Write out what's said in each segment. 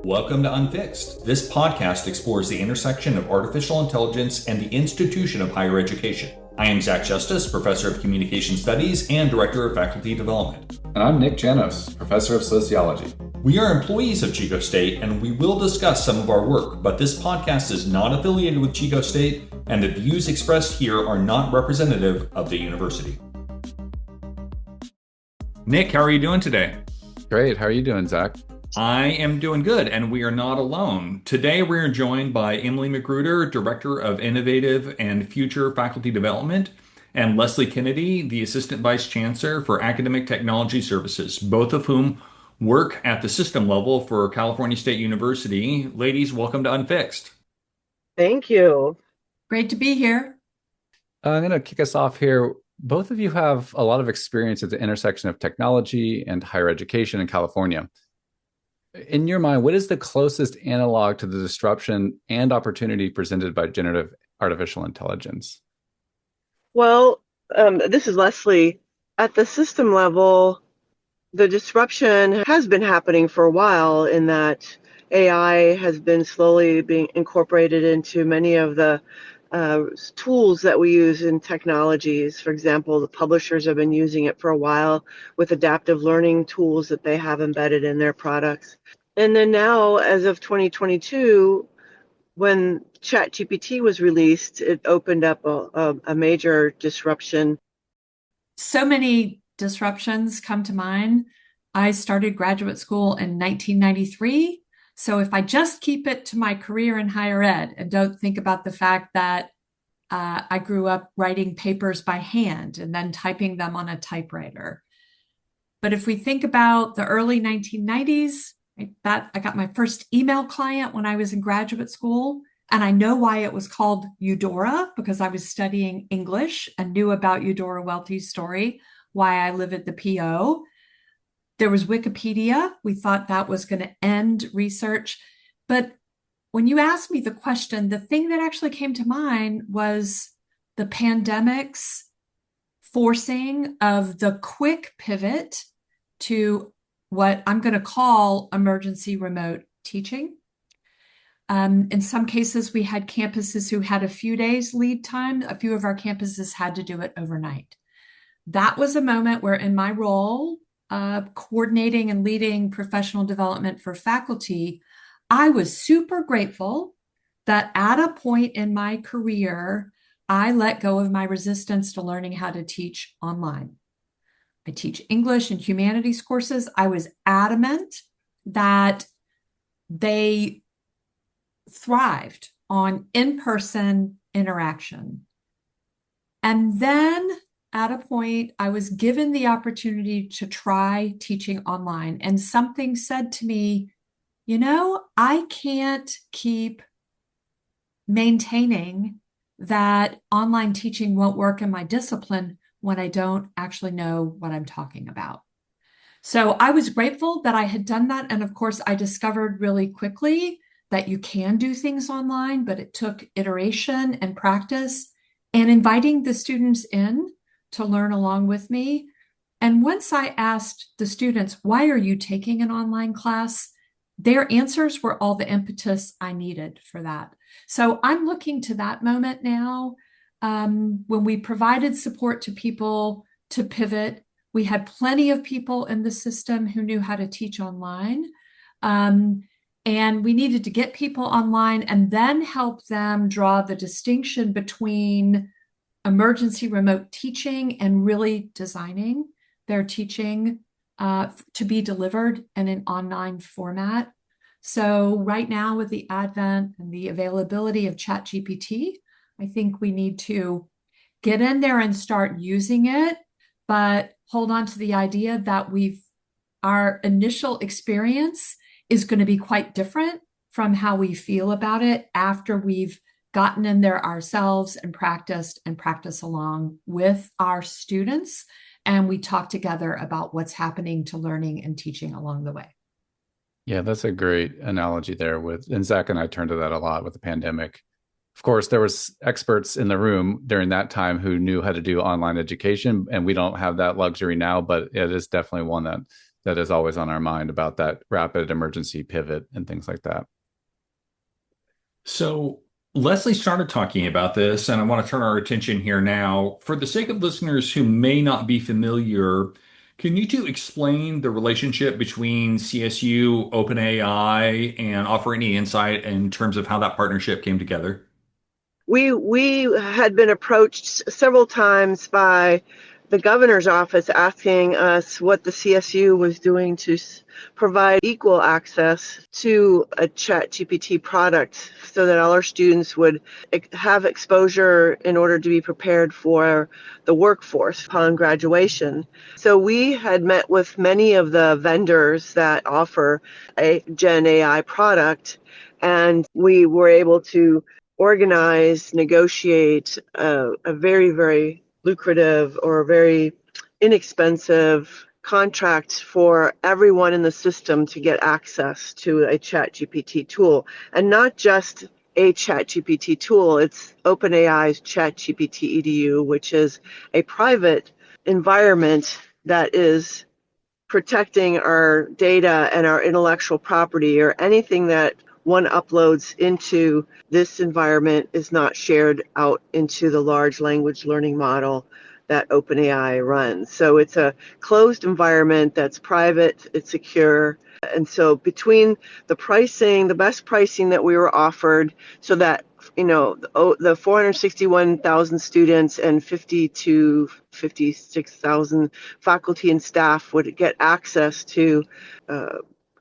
Welcome to Unfixed. This podcast explores the intersection of artificial intelligence and the institution of higher education. I am Zach Justice, Professor of Communication Studies and Director of Faculty Development. And I'm Nick Janos, Professor of Sociology. We are employees of Chico State, and we will discuss some of our work, but this podcast is not affiliated with Chico State, and the views expressed here are not representative of the university. Nick, how are you doing today? Great. How are you doing, Zach? I am doing good, and we are not alone. Today, we are joined by Emily Magruder, Director of Innovative and Future Faculty Development, and Leslie Kennedy, the Assistant Vice Chancellor for Academic Technology Services, both of whom work at the system level for California State University. Ladies, welcome to Unfixed. Thank you. Great to be here. I'm going to kick us off here. Both of you have a lot of experience at the intersection of technology and higher education in California. In your mind, what is the closest analog to the disruption and opportunity presented by generative artificial intelligence? Well, this is Leslie. At the system level, the disruption has been happening for a while in that AI has been slowly being incorporated into many of the tools that we use in technologies. For example, the publishers have been using it for a while with adaptive learning tools that they have embedded in their products. And then now, as of 2022, when ChatGPT was released, it opened up a major disruption. So many disruptions come to mind. I started graduate school in 1993. So if I just keep it to my career in higher ed and don't think about the fact that I grew up writing papers by hand and then typing them on a typewriter. But if we think about the early 1990s, that I got my first email client when I was in graduate school. And I know why it was called Eudora, because I was studying English and knew about Eudora Welty's story, why I live at the PO. There was Wikipedia. We thought that was going to end research. But when you asked me the question, the thing that actually came to mind was the pandemic's forcing of the quick pivot to what I'm going to call emergency remote teaching. In some cases, we had campuses who had a few days lead time. A few of our campuses had to do it overnight. That was a moment where in my role, coordinating and leading professional development for faculty, I was super grateful that at a point in my career, I let go of my resistance to learning how to teach online. I teach English and humanities courses. I was adamant that they thrived on in-person interaction. And then at a point, I was given the opportunity to try teaching online. And something said to me, I can't keep maintaining that online teaching won't work in my discipline when I don't actually know what I'm talking about. So I was grateful that I had done that. And of course, I discovered really quickly that you can do things online, but it took iteration and practice and inviting the students in to learn along with me. And once I asked the students, why are you taking an online class? Their answers were all the impetus I needed for that. So I'm looking to that moment now. When we provided support to people to pivot, we had plenty of people in the system who knew how to teach online. And we needed to get people online and then help them draw the distinction between emergency remote teaching and really designing their teaching to be delivered in an online format. So right now with the advent and the availability of ChatGPT, I think we need to get in there and start using it, but hold on to the idea that our initial experience is going to be quite different from how we feel about it after we've gotten in there ourselves and practice along with our students. And we talk together about what's happening to learning and teaching along the way. Yeah, that's a great analogy there and Zach and I turned to that a lot with the pandemic. Of course, there was experts in the room during that time who knew how to do online education, and we don't have that luxury now, but it is definitely one that that is always on our mind about that rapid emergency pivot and things like that. So Leslie started talking about this, and I want to turn our attention here now. For the sake of listeners who may not be familiar, can you two explain the relationship between CSU, OpenAI, and offer any insight in terms of how that partnership came together? We had been approached several times by the governor's office asking us what the CSU was doing to provide equal access to a ChatGPT product so that all our students would have exposure in order to be prepared for the workforce upon graduation. So we had met with many of the vendors that offer a Gen AI product, and we were able to organize, negotiate a very, very lucrative or very inexpensive contract for everyone in the system to get access to a ChatGPT tool. And not just a ChatGPT tool, it's OpenAI's ChatGPT EDU, which is a private environment that is protecting our data and our intellectual property, or anything that one uploads into this environment is not shared out into the large language learning model that OpenAI runs. So it's a closed environment that's private, it's secure. And so between the pricing, the best pricing that we were offered, so that the 461,000 students and 50 to 56,000 faculty and staff would get access to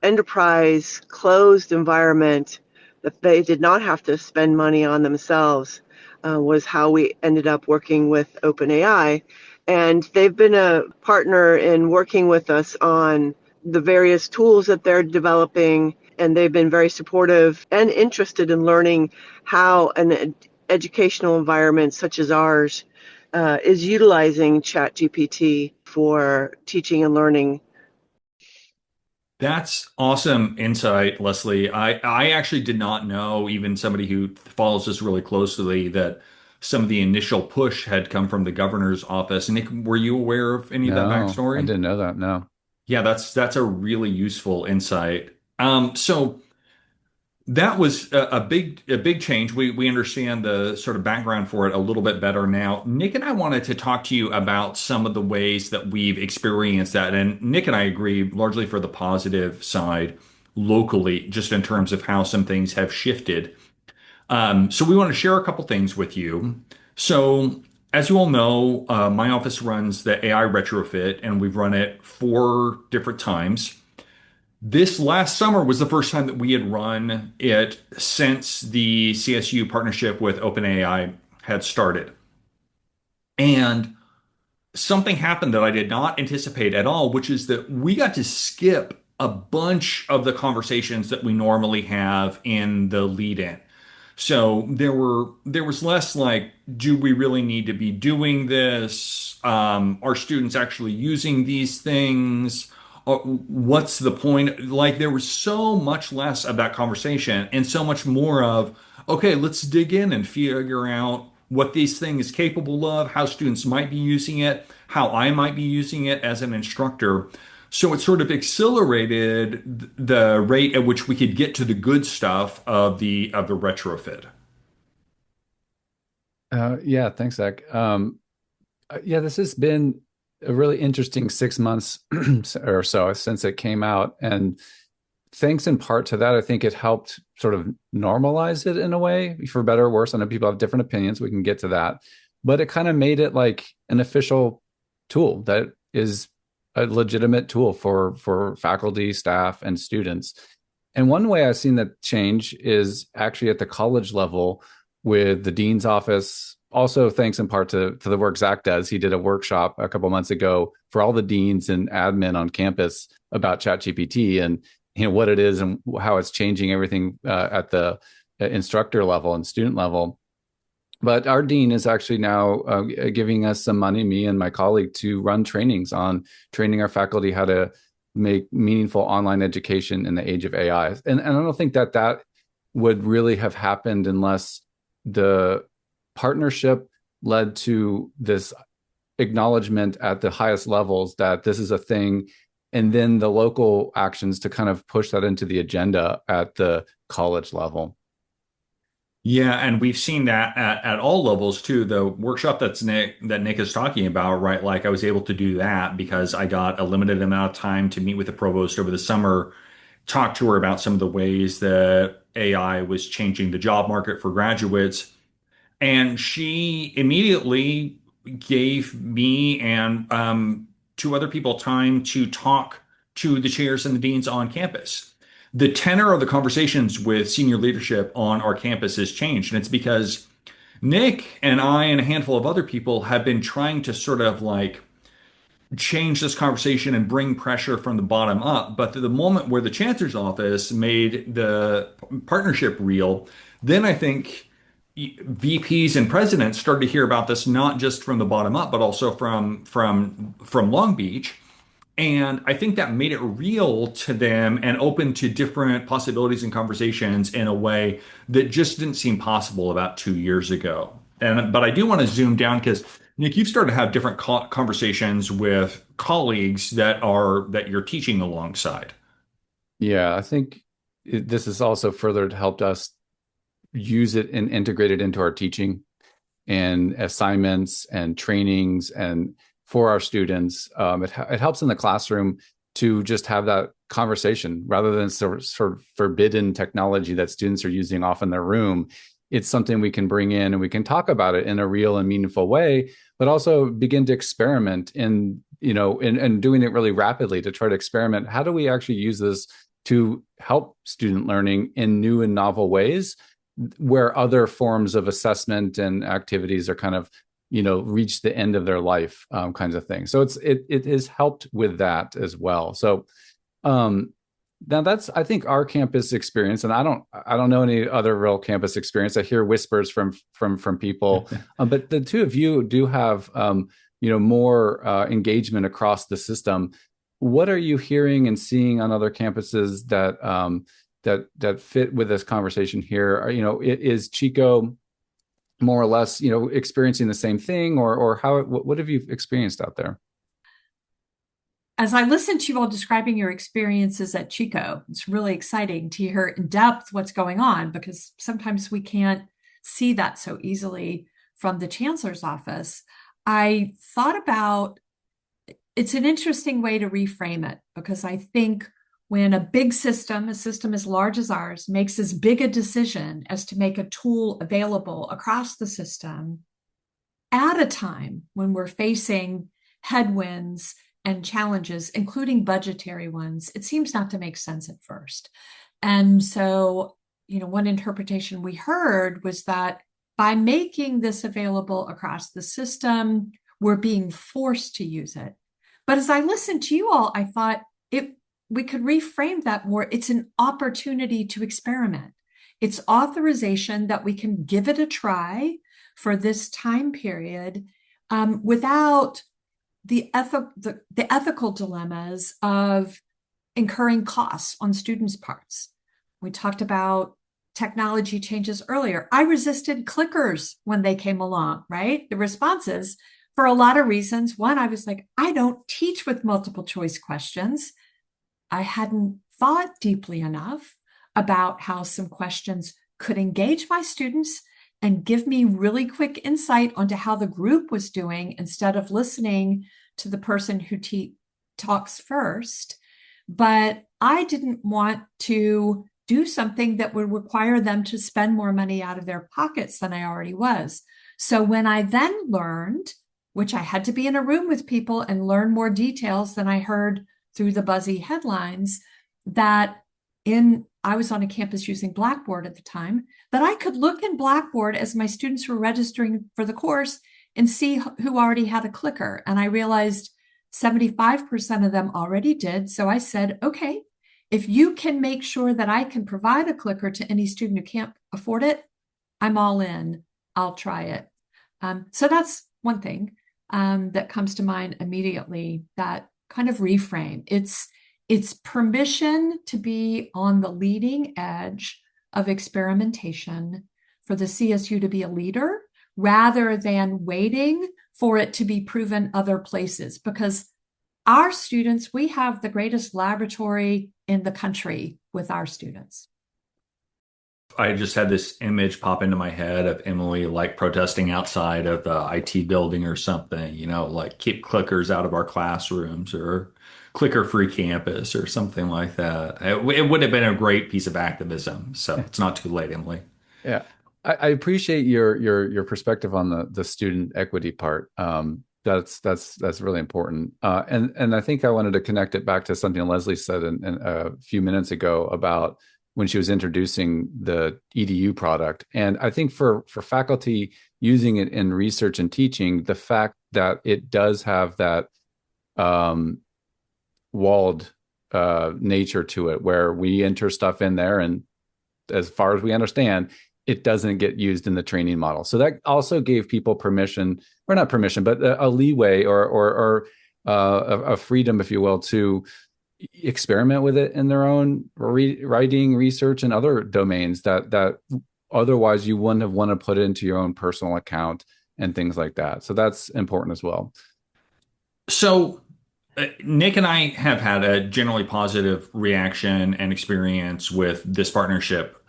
enterprise closed environment that they did not have to spend money on themselves, was how we ended up working with OpenAI. And they've been a partner in working with us on the various tools that they're developing, and they've been very supportive and interested in learning how an educational environment such as ours is utilizing ChatGPT for teaching and learning. That's awesome insight, Leslie. I actually did not know, even somebody who follows this really closely, that some of the initial push had come from the governor's office. Nick, were you aware of any of that No, I backstory? didn't know that. No. Yeah, that's a really useful insight. So that was a big change. We understand the sort of background for it a little bit better now. Nick and I wanted to talk to you about some of the ways that we've experienced that. And Nick and I agree largely for the positive side locally, just in terms of how some things have shifted. So we want to share a couple things with you. So as you all know, my office runs the AI retrofit, and we've run it 4 different times. This last summer was the first time that we had run it since the CSU partnership with OpenAI had started. And something happened that I did not anticipate at all, which is that we got to skip a bunch of the conversations that we normally have in the lead in. So there was less like, do we really need to be doing this? Are students actually using these things? What's the point? Like there was so much less of that conversation and so much more of, okay, let's dig in and figure out what these things is capable of, how students might be using it, how I might be using it as an instructor. So it sort of accelerated the rate at which we could get to the good stuff of the retrofit. Yeah, thanks, Zach. Yeah, this has been a really interesting 6 months or so since it came out. And thanks in part to that, I think it helped sort of normalize it in a way, for better or worse. I know people have different opinions. We can get to that. But it kind of made it like an official tool that is a legitimate tool for faculty, staff, and students. And one way I've seen that change is actually at the college level with the dean's office. Also, thanks in part to the work Zach does. He did a workshop a couple months ago for all the deans and admin on campus about ChatGPT and what it is and how it's changing everything at the instructor level and student level. But our dean is actually now giving us some money, me and my colleague, to run trainings on training our faculty how to make meaningful online education in the age of AI. And I don't think that would really have happened unless the partnership led to this acknowledgement at the highest levels that this is a thing and then the local actions to kind of push that into the agenda at the college level. Yeah, and we've seen that at all levels too. The workshop that Nick is talking about, right? Like I was able to do that because I got a limited amount of time to meet with the provost over the summer, talk to her about some of the ways that AI was changing the job market for graduates. And she immediately gave me and two other people time to talk to the chairs and the deans on campus. The tenor of the conversations with senior leadership on our campus has changed. And it's because Nick and I and a handful of other people have been trying to sort of like change this conversation and bring pressure from the bottom up. But the moment where the chancellor's office made the partnership real, then I think VPs and presidents started to hear about this not just from the bottom up, but also from Long Beach. And I think that made it real to them and open to different possibilities and conversations in a way that just didn't seem possible about 2 years ago. But I do want to zoom down because Nick, you've started to have different conversations with colleagues that you're teaching alongside. Yeah, I think this has also further helped us use it and integrate it into our teaching and assignments and trainings and for our students. It helps in the classroom to just have that conversation rather than sort of forbidden technology that students are using off in their room. It's something we can bring in and we can talk about it in a real and meaningful way, but also begin to experiment in, and doing it really rapidly to try to experiment. How do we actually use this to help student learning in new and novel ways where other forms of assessment and activities are kind of, reach the end of their life, kinds of things. So it has helped with that as well. So now that's, I think, our campus experience, and I don't know any other real campus experience. I hear whispers from people, but the two of you do have more engagement across the system. What are you hearing and seeing on other campuses that fit with this conversation here? Is Chico more or less experiencing the same thing, or what have you experienced out there? As I listened to you all describing your experiences at Chico, it's really exciting to hear in depth what's going on, because sometimes we can't see that so easily from the chancellor's office. I thought about, it's an interesting way to reframe it, because I think when a system as large as ours, makes as big a decision as to make a tool available across the system at a time when we're facing headwinds and challenges, including budgetary ones, it seems not to make sense at first. And so, one interpretation we heard was that by making this available across the system, we're being forced to use it. But as I listened to you all, I thought we could reframe that more. It's an opportunity to experiment. It's authorization that we can give it a try for this time period without the ethical dilemmas of incurring costs on students' parts. We talked about technology changes earlier. I resisted clickers when they came along, right? The responses, for a lot of reasons. One, I was like, I don't teach with multiple choice questions. I hadn't thought deeply enough about how some questions could engage my students and give me really quick insight onto how the group was doing instead of listening to the person who talks first. But I didn't want to do something that would require them to spend more money out of their pockets than I already was. So when I then learned, which I had to be in a room with people and learn more details than I heard through the buzzy headlines, that I was on a campus using Blackboard at the time, that I could look in Blackboard as my students were registering for the course and see who already had a clicker. And I realized 75% of them already did. So I said, okay, if you can make sure that I can provide a clicker to any student who can't afford it, I'm all in. I'll try it. So that's one thing that comes to mind immediately, that kind of reframe. It's permission to be on the leading edge of experimentation, for the CSU to be a leader rather than waiting for it to be proven other places. Because Our students, we have the greatest laboratory in the country with our students. I just had this image pop into my head of Emily like protesting outside of the IT building or something, like keep clickers out of our classrooms or clicker free campus or something like that. It would have been a great piece of activism. So it's not too late, Emily. Yeah, I appreciate your perspective on the student equity part. That's really important. And I think I wanted to connect it back to something Leslie said in a few minutes ago about when she was introducing the EDU product. And I think for faculty using it in research and teaching, the fact that it does have that walled nature to it, where we enter stuff in there, and as far as we understand, it doesn't get used in the training model. So that also gave people permission, or not permission, but a leeway or a freedom, if you will, to experiment with it in their own writing, research, and other domains that otherwise you wouldn't have wanted to put into your own personal account and things like that. So that's important as well. So Nick and I have had a generally positive reaction and experience with this partnership.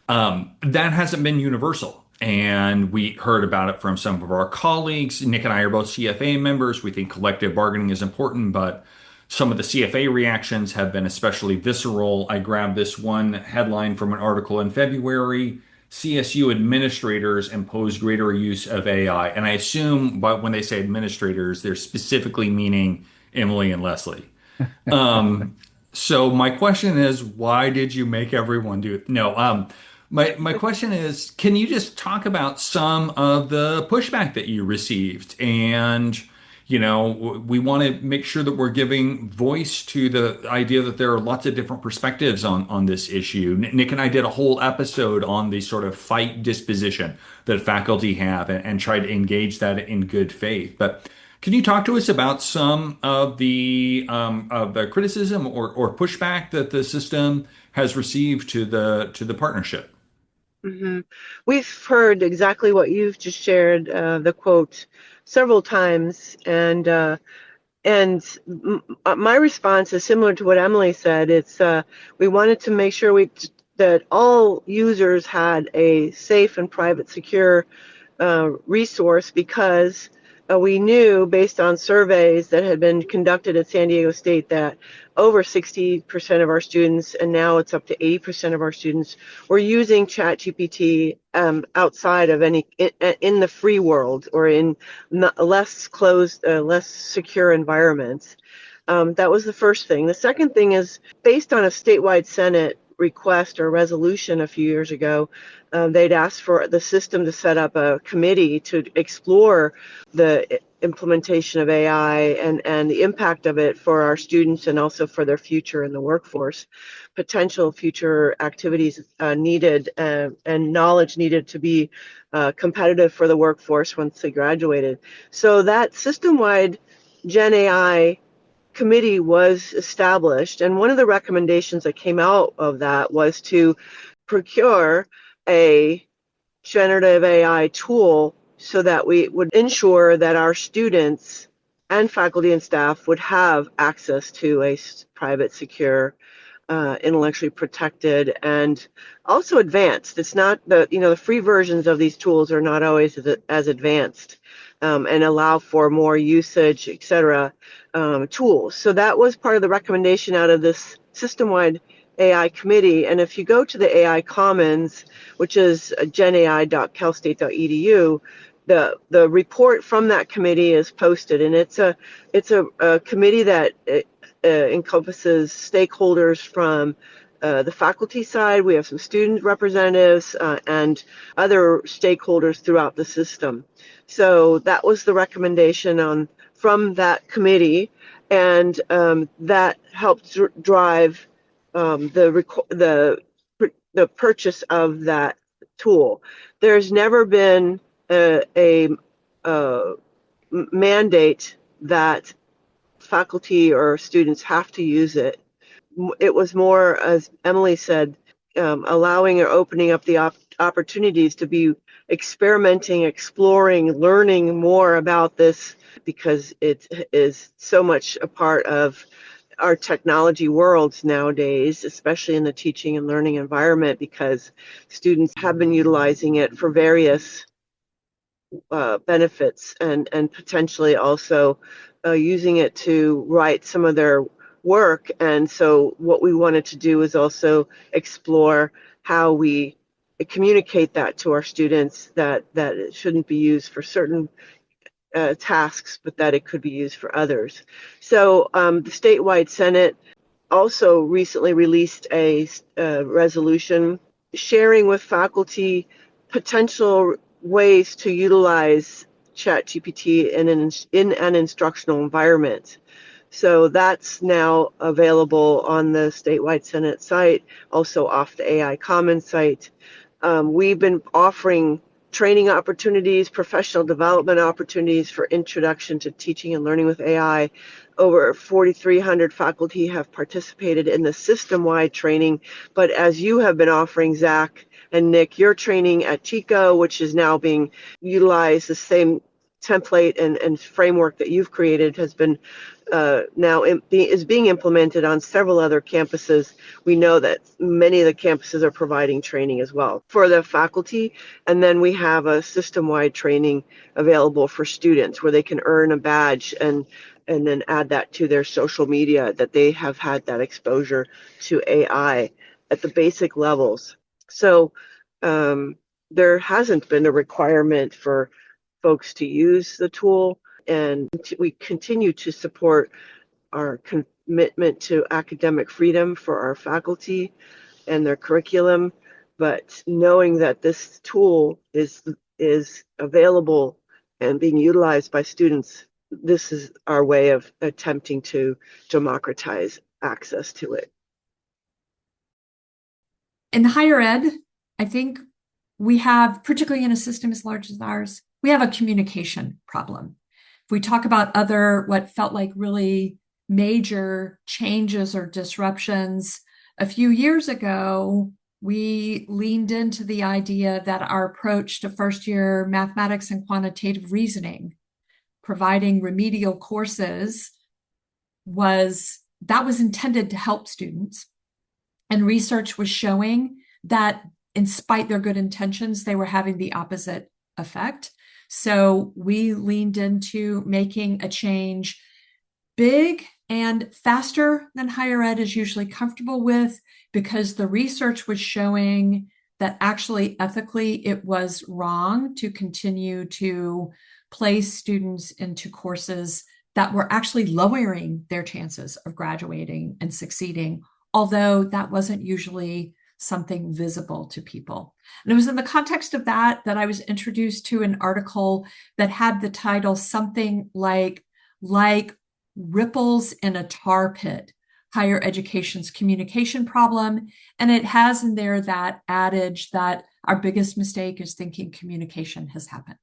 That hasn't been universal. And we heard about it from some of our colleagues. Nick and I are both CFA members. We think collective bargaining is important, but some of the CFA reactions have been especially visceral. I grabbed this one headline from an article in February. CSU administrators impose greater use of AI. And I assume when they say administrators, they're specifically meaning Emily and Leslie. So my question is, why did you make everyone do it? No, my question is, can you just talk about some of the pushback that you received? And, we want to make sure that we're giving voice to the idea that there are lots of different perspectives on this issue. Nick and I did a whole episode on the sort of fight disposition that faculty have and try to engage that in good faith. But can you talk to us about some of the criticism or pushback that the system has received to the partnership? Mm-hmm. We've heard exactly what you've just shared, the quote, several times, and my response is similar to what Emily said. It's we wanted to make sure that all users had a safe and private, secure resource, because we knew, based on surveys that had been conducted at San Diego State, that over 60% of our students, and now it's up to 80% of our students, were using ChatGPT outside of in the free world, or in less closed, less secure environments. That was the first thing. The second thing is, based on a statewide Senate request or resolution a few years ago, they'd asked for the system to set up a committee to explore the implementation of AI and the impact of it for our students, and also for their future in the workforce, potential future activities needed, and knowledge needed to be competitive for the workforce once they graduated. So that system-wide Gen AI committee was established, and one of the recommendations that came out of that was to procure a generative AI tool so that we would ensure that our students and faculty and staff would have access to a private, secure, intellectually protected, and also advanced. It's not the free versions of these tools are not always as advanced, and allow for more usage, etc. Tools. So that was part of the recommendation out of this system-wide AI committee. And if you go to the AI Commons, which is genai.calstate.edu, the report from that committee is posted, and it's a committee that encompasses stakeholders from the faculty side. We have some student representatives and other stakeholders throughout the system. So that was the recommendation from that committee, and that helped drive the purchase of that tool. There's never been a mandate that faculty or students have to use it. It was more, as Emily said, allowing or opening up the opportunities to be experimenting, exploring, learning more about this, because it is so much a part of our technology worlds nowadays, especially in the teaching and learning environment, because students have been utilizing it for various benefits, and potentially also using it to write some of their work. And so what we wanted to do is also explore how we communicate that to our students, that it shouldn't be used for certain tasks, but that it could be used for others. So the statewide Senate also recently released a resolution sharing with faculty potential ways to utilize ChatGPT in an instructional environment. So that's now available on the statewide Senate site, also off the AI Commons site. We've been offering training opportunities, professional development opportunities for introduction to teaching and learning with AI. Over 4,300 faculty have participated in the system-wide training. But as you have been offering, Zach and Nick, your training at Chico, which is now being utilized, the same template and framework that you've created has been is being implemented on several other campuses. We know that many of the campuses are providing training as well for the faculty. And then we have a system-wide training available for students where they can earn a badge and then add that to their social media, that they have had that exposure to AI at the basic levels. So there hasn't been a requirement for folks to use the tool, and we continue to support our commitment to academic freedom for our faculty and their curriculum. But knowing that this tool is available and being utilized by students, this is our way of attempting to democratize access to it. In higher ed, I think we have, particularly in a system as large as ours, we have a communication problem. If we talk about other, what felt like really major changes or disruptions, a few years ago, we leaned into the idea that our approach to first-year mathematics and quantitative reasoning, providing remedial courses, was intended to help students. And research was showing that in spite of their good intentions, they were having the opposite effect. So we leaned into making a change big and faster than higher ed is usually comfortable with, because the research was showing that actually ethically it was wrong to continue to place students into courses that were actually lowering their chances of graduating and succeeding, although that wasn't usually something visible to people. And it was in the context of that I was introduced to an article that had the title something like Ripples in a Tar Pit, Higher Education's Communication Problem. And it has in there that adage that our biggest mistake is thinking communication has happened.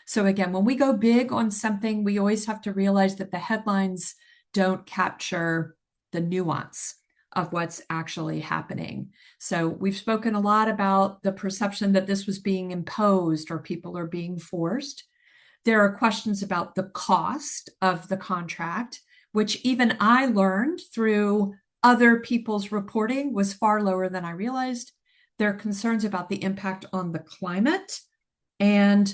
So again, when we go big on something, we always have to realize that the headlines don't capture the nuance of what's actually happening. So we've spoken a lot about the perception that this was being imposed or people are being forced. There are questions about the cost of the contract, which even I learned through other people's reporting was far lower than I realized. There are concerns about the impact on the climate. And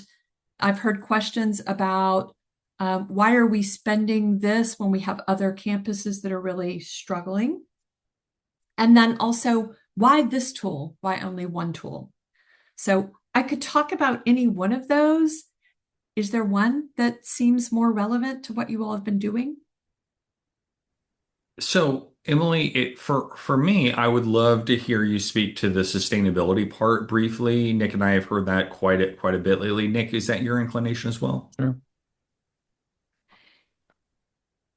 I've heard questions about why are we spending this when we have other campuses that are really struggling? And then also, why this tool? Why only one tool? So I could talk about any one of those. Is there one that seems more relevant to what you all have been doing? So, Emily, for me, I would love to hear you speak to the sustainability part briefly. Nick and I have heard that quite a bit lately. Nick, is that your inclination as well? Sure.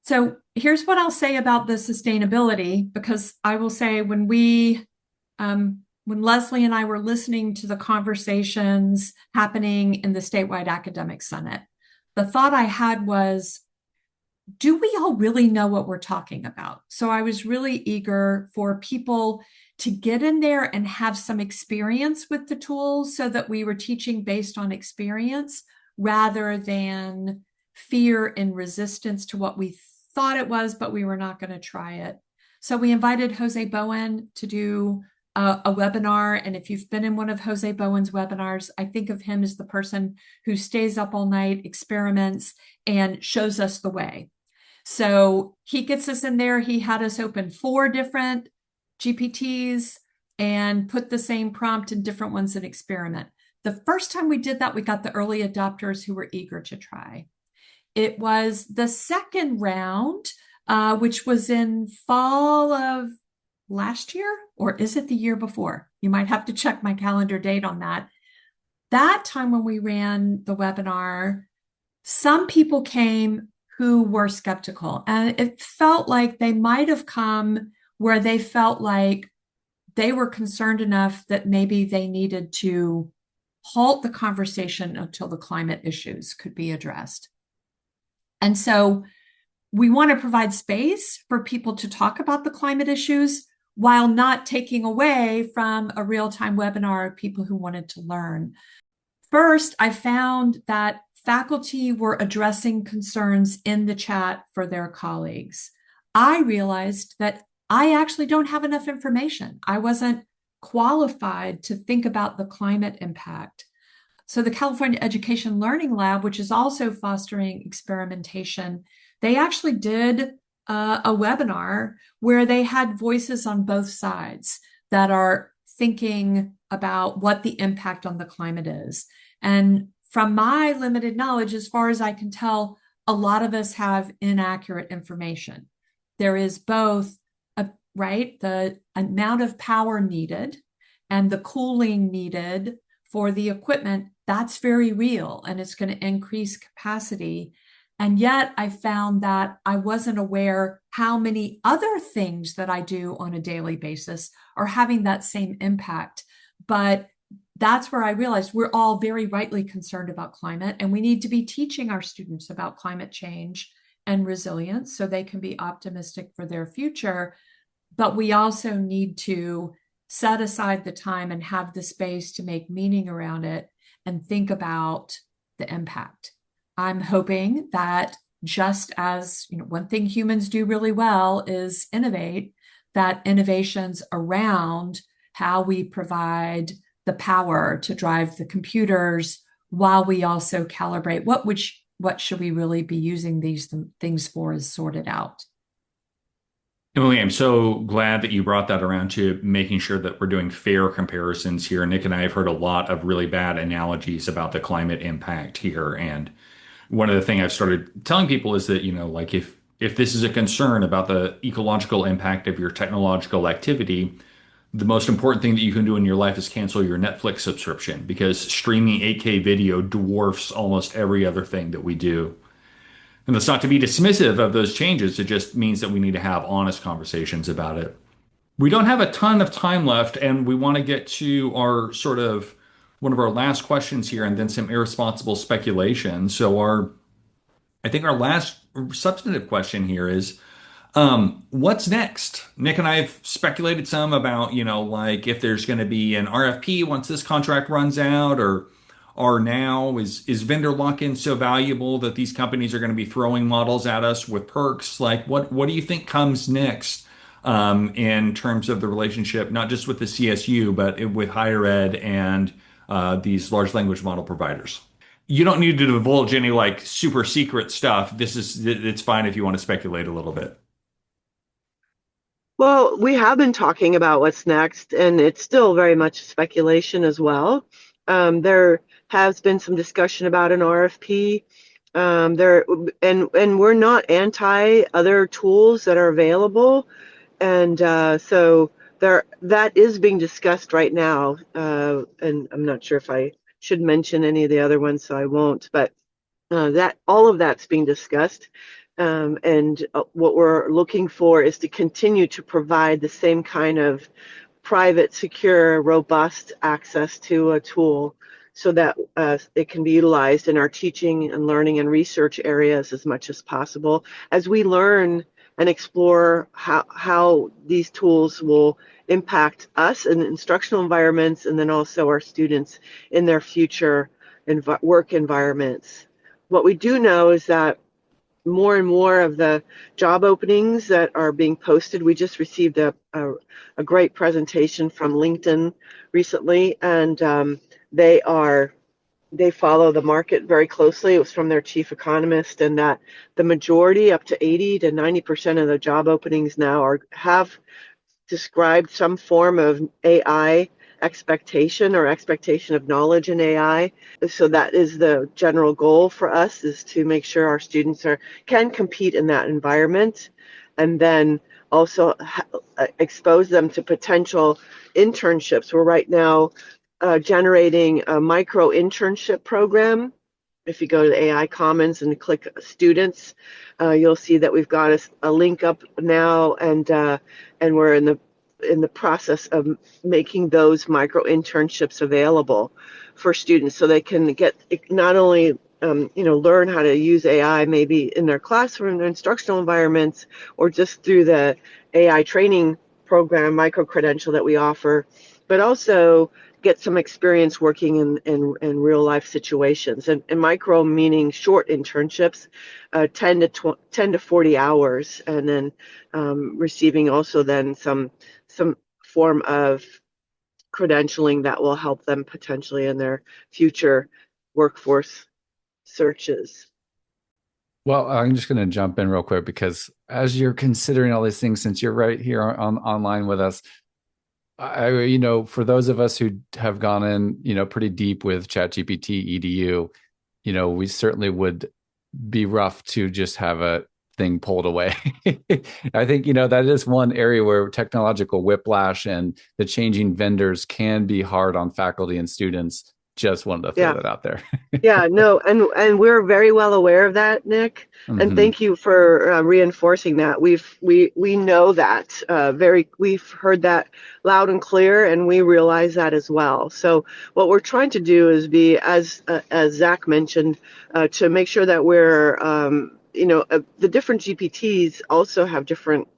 So here's what I'll say about the sustainability, because I will say when Leslie and I were listening to the conversations happening in the statewide academic senate, the thought I had was, do we all really know what we're talking about? So I was really eager for people to get in there and have some experience with the tools so that we were teaching based on experience rather than fear and resistance to what we thought it was, but we were not going to try it. So we invited Jose Bowen to do a webinar. And if you've been in one of Jose Bowen's webinars, I think of him as the person who stays up all night, experiments, and shows us the way. So he gets us in there. He had us open 4 different GPTs and put the same prompt in different ones and experiment. The first time we did that, we got the early adopters who were eager to try. It was the second round, which was in fall of last year, or is it the year before? You might have to check my calendar date on that. That time when we ran the webinar, some people came who were skeptical, and it felt like they might have come where they felt like they were concerned enough that maybe they needed to halt the conversation until the climate issues could be addressed. And so we want to provide space for people to talk about the climate issues while not taking away from a real-time webinar of people who wanted to learn. First, I found that faculty were addressing concerns in the chat for their colleagues. I realized that I actually don't have enough information. I wasn't qualified to think about the climate impact. So the California Education Learning Lab, which is also fostering experimentation, they actually did a webinar where they had voices on both sides that are thinking about what the impact on the climate is. And from my limited knowledge, as far as I can tell, a lot of us have inaccurate information. There is both, the amount of power needed and the cooling needed for the equipment. That's very real, and it's going to increase capacity. And yet I found that I wasn't aware how many other things that I do on a daily basis are having that same impact. But that's where I realized we're all very rightly concerned about climate, and we need to be teaching our students about climate change and resilience so they can be optimistic for their future. But we also need to set aside the time and have the space to make meaning around it and think about the impact. I'm hoping that just as, one thing humans do really well is innovate, that innovations around how we provide the power to drive the computers while we also calibrate what should we really be using these things for is sorted out. Emily, I'm so glad that you brought that around to making sure that we're doing fair comparisons here. Nick and I have heard a lot of really bad analogies about the climate impact here. And one of the things I've started telling people is that, like if this is a concern about the ecological impact of your technological activity, the most important thing that you can do in your life is cancel your Netflix subscription because streaming 8K video dwarfs almost every other thing that we do. And that's not to be dismissive of those changes. It just means that we need to have honest conversations about it. We don't have a ton of time left, and we want to get to our one of our last questions here and then some irresponsible speculation. I think our last substantive question here is, what's next? Nick and I have speculated some about, like if there's going to be an RFP once this contract runs out, or now is vendor lock-in so valuable that these companies are going to be throwing models at us with perks? Like, what do you think comes next in terms of the relationship, not just with the CSU, but with higher ed and these large language model providers? You don't need to divulge any like super secret stuff. It's fine if you want to speculate a little bit. Well, we have been talking about what's next, and it's still very much speculation as well. There has been some discussion about an RFP. And we're not anti other tools that are available, and so that is being discussed right now. And I'm not sure if I should mention any of the other ones, so I won't. But that all of that's being discussed. And what we're looking for is to continue to provide the same kind of private, secure, robust access to a tool. so that it can be utilized in our teaching and learning and research areas as much as possible as we learn and explore how these tools will impact us in instructional environments and then also our students in their future work environments. What we do know is that more and more of the job openings that are being posted. We just received a great presentation from LinkedIn recently, and they follow the market very closely. It was from their chief economist, and that the majority, up to 80 to 90% of the job openings now have described some form of AI expectation or expectation of knowledge in AI. So that is the general goal for us, is to make sure our students can compete in that environment, and then also expose them to potential internships. We're right now generating a micro internship program. If you go to the AI Commons and click students, you'll see that we've got a link up now, and we're in the process of making those micro internships available for students, so they can get not only learn how to use AI maybe in their classroom, their instructional environments, or just through the AI training program, micro credential that we offer, but also get some experience working in real life situations, and micro meaning short internships, 10 to 40 hours, and then receiving also then some form of credentialing that will help them potentially in their future workforce searches. Well, I'm just going to jump in real quick, because as you're considering all these things, since you're right here online with us, for those of us who have gone in, pretty deep with ChatGPT, EDU, we certainly would be rough to just have a thing pulled away. I think, that is one area where technological whiplash and the changing vendors can be hard on faculty and students. Just wanted to throw that out there. Yeah, no, and we're very well aware of that, Nick. And thank you for reinforcing that. We know that we've heard that loud and clear, and we realize that as well. So what we're trying to do is be, as Zach mentioned, to make sure that we're the different GPTs also have different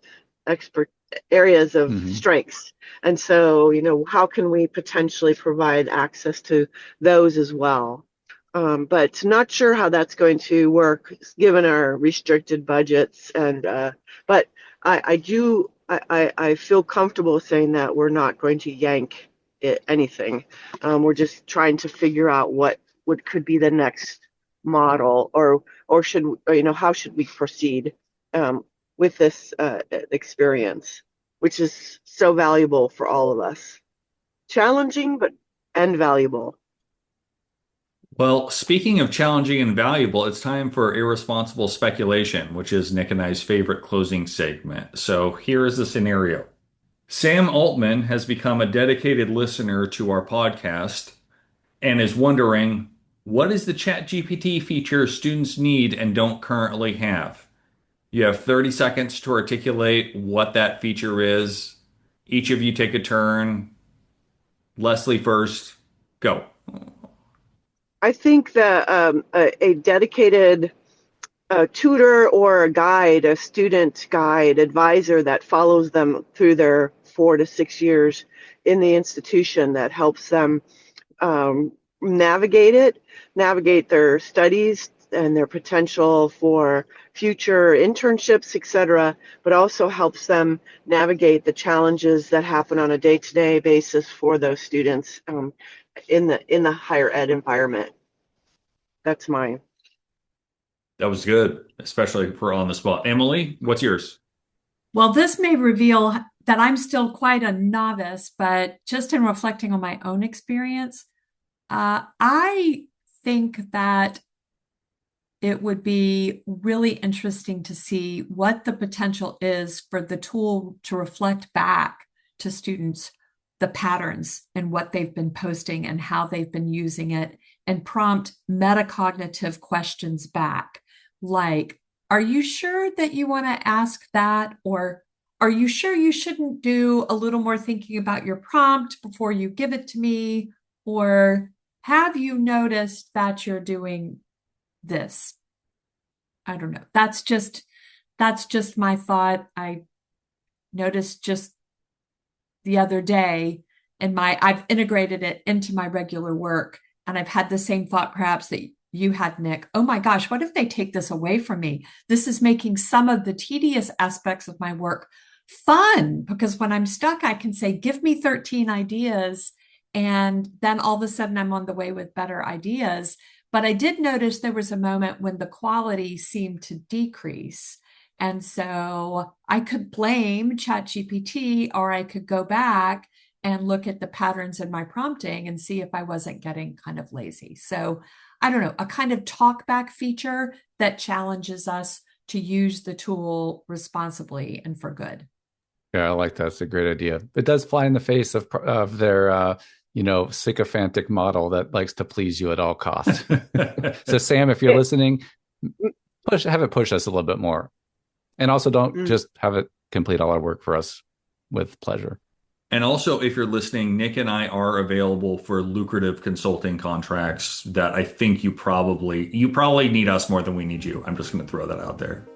expert areas of strengths. And so, how can we potentially provide access to those as well? But not sure how that's going to work given our restricted budgets. But I feel comfortable saying that we're not going to yank anything. We're just trying to figure out what could be the next model, or how should we proceed with this experience, which is so valuable for all of us. Challenging, and valuable. Well, speaking of challenging and valuable, it's time for irresponsible speculation, which is Nick and I's favorite closing segment. So here is the scenario. Sam Altman has become a dedicated listener to our podcast and is wondering, what is the ChatGPT feature students need and don't currently have? You have 30 seconds to articulate what that feature is. Each of you take a turn. Leslie first. Go. I think that a dedicated tutor or a student guide, advisor that follows them through their 4 to 6 years in the institution, that helps them navigate their studies and their potential for future internships, etc., but also helps them navigate the challenges that happen on a day-to-day basis for those students in the higher ed environment. That's mine. That was good, especially for on the spot. Emily, what's yours? Well, this may reveal that I'm still quite a novice, but just in reflecting on my own experience, I think that it would be really interesting to see what the potential is for the tool to reflect back to students the patterns and what they've been posting and how they've been using it, and prompt metacognitive questions back. Like, are you sure that you want to ask that? Or are you sure you shouldn't do a little more thinking about your prompt before you give it to me? Or have you noticed that you're doing this? I don't know. That's just my thought. I noticed just the other day I've integrated it into my regular work, and I've had the same thought perhaps that you had, Nick. Oh my gosh, what if they take this away from me? This is making some of the tedious aspects of my work fun, because when I'm stuck, I can say, give me 13 ideas. And then all of a sudden I'm on the way with better ideas. But I did notice there was a moment when the quality seemed to decrease. And so I could blame ChatGPT, or I could go back and look at the patterns in my prompting and see if I wasn't getting kind of lazy. So I don't know, a kind of talkback feature that challenges us to use the tool responsibly and for good. Yeah, I like that. It's a great idea. It does fly in the face of their sycophantic model that likes to please you at all costs. So Sam, if you're listening, have it push us a little bit more. And also don't just have it complete all our work for us with pleasure. And also, if you're listening, Nick and I are available for lucrative consulting contracts that I think you probably need us more than we need you. I'm just going to throw that out there.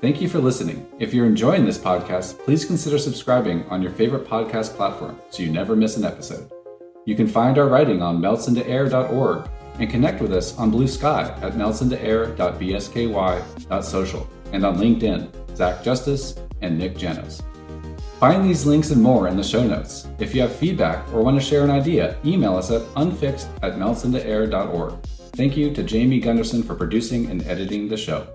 Thank you for listening. If you're enjoying this podcast, please consider subscribing on your favorite podcast platform so you never miss an episode. You can find our writing on meltsintoair.org and connect with us on Blue Sky at meltsintoair.bsky.social and on LinkedIn, Zach Justice and Nick Janos. Find these links and more in the show notes. If you have feedback or want to share an idea, email us at unfixed@meltsintoair.org. Thank you to Jamie Gunderson for producing and editing the show.